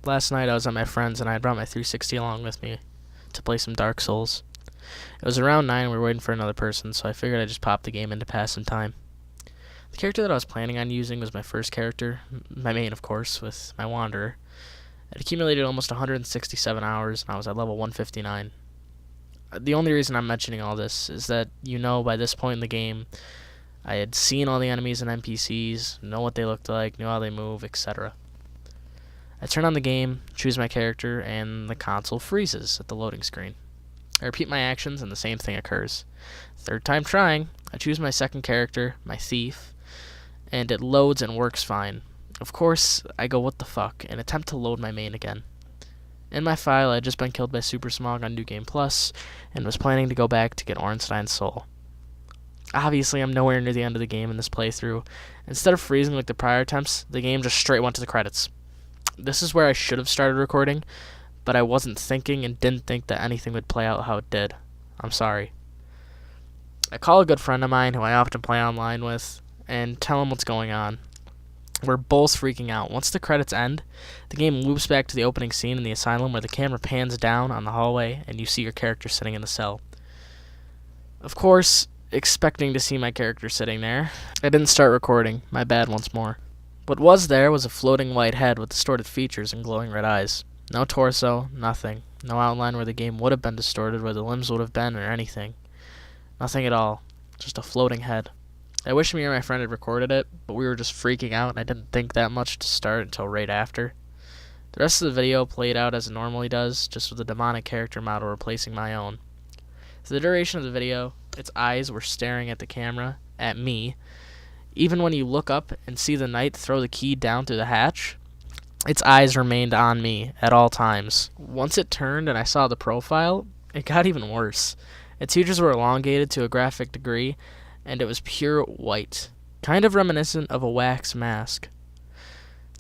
Last night I was at my friend's and I had brought my 360 along with me to play some Dark Souls. It was around 9 and we were waiting for another person, so I figured I'd just pop the game in to pass some time. The character that I was planning on using was my first character, my main of course, with my Wanderer. I'd accumulated almost 167 hours and I was at level 159. The only reason I'm mentioning all this is that by this point in the game, I had seen all the enemies and NPCs, know what they looked like, knew how they move, etc. I turn on the game, choose my character, and the console freezes at the loading screen. I repeat my actions and the same thing occurs. Third time trying, I choose my second character, my thief, and it loads and works fine. Of course, I go what the fuck and attempt to load my main again. In my file, I had just been killed by Super Smog on New Game Plus and was planning to go back to get Ornstein's soul. Obviously, I'm nowhere near the end of the game in this playthrough. Instead of freezing like the prior attempts, the game just straight went to the credits. This is where I should have started recording, but I wasn't thinking and didn't think that anything would play out how it did. I'm sorry. I call a good friend of mine who I often play online with and tell him what's going on. We're both freaking out. Once the credits end, the game loops back to the opening scene in the asylum where the camera pans down on the hallway and you see your character sitting in the cell. Of course, expecting to see my character sitting there, I didn't start recording. My bad once more. What was there was a floating white head with distorted features and glowing red eyes. No torso, nothing. No outline where the game would have been distorted, where the limbs would have been, or anything. Nothing at all. Just a floating head. I wish me and my friend had recorded it, but we were just freaking out and I didn't think that much to start until right after. The rest of the video played out as it normally does, just with a demonic character model replacing my own. For the duration of the video, its eyes were staring at the camera, at me. Even when you look up and see the knight throw the key down through the hatch, its eyes remained on me at all times. Once it turned and I saw the profile, it got even worse. Its features were elongated to a graphic degree, and it was pure white, kind of reminiscent of a wax mask.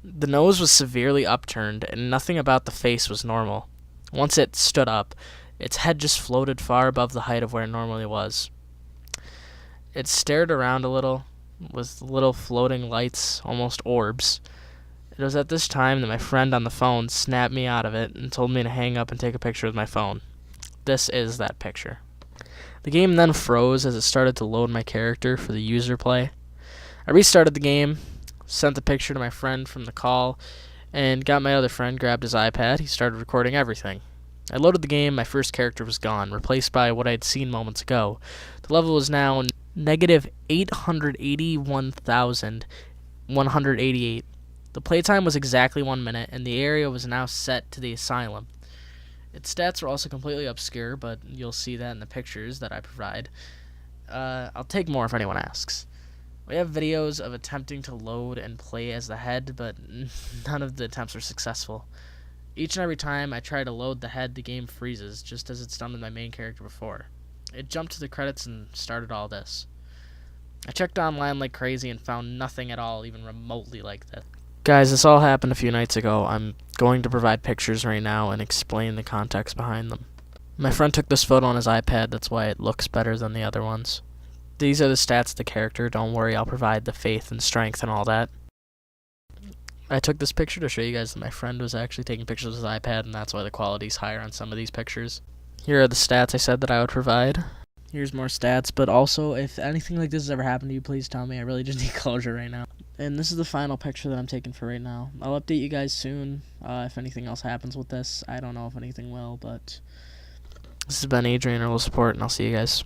The nose was severely upturned, and nothing about the face was normal. Once it stood up, its head just floated far above the height of where it normally was. It stared around a little, with little floating lights, almost orbs. It was at this time that my friend on the phone snapped me out of it and told me to hang up and take a picture with my phone. This is that picture. The game then froze as it started to load my character for the user play. I restarted the game, sent the picture to my friend from the call, and got my other friend, grabbed his iPad. He started recording everything. I loaded the game, my first character was gone, replaced by what I had seen moments ago. The level was now negative 881,188. The playtime was exactly 1 minute, and the area was now set to the asylum. Its stats are also completely obscure, but you'll see that in the pictures that I provide. I'll take more if anyone asks. We have videos of attempting to load and play as the head, but none of the attempts were successful. Each and every time I try to load the head, the game freezes, just as it's done with my main character before. It jumped to the credits and started all this. I checked online like crazy and found nothing at all even remotely like this. Guys, this all happened a few nights ago. I'm going to provide pictures right now and explain the context behind them. My friend took this photo on his iPad, that's why it looks better than the other ones. These are the stats of the character. Don't worry, I'll provide the faith and strength and all that. I took this picture to show you guys that my friend was actually taking pictures with his iPad, and that's why the quality's higher on some of these pictures. Here are the stats I said that I would provide. Here's more stats, but also, if anything like this has ever happened to you, please tell me. I really just need closure right now. And this is the final picture that I'm taking for right now. I'll update you guys soon if anything else happens with this. I don't know if anything will, but this has been Adrian, Earl Support, and I'll see you guys.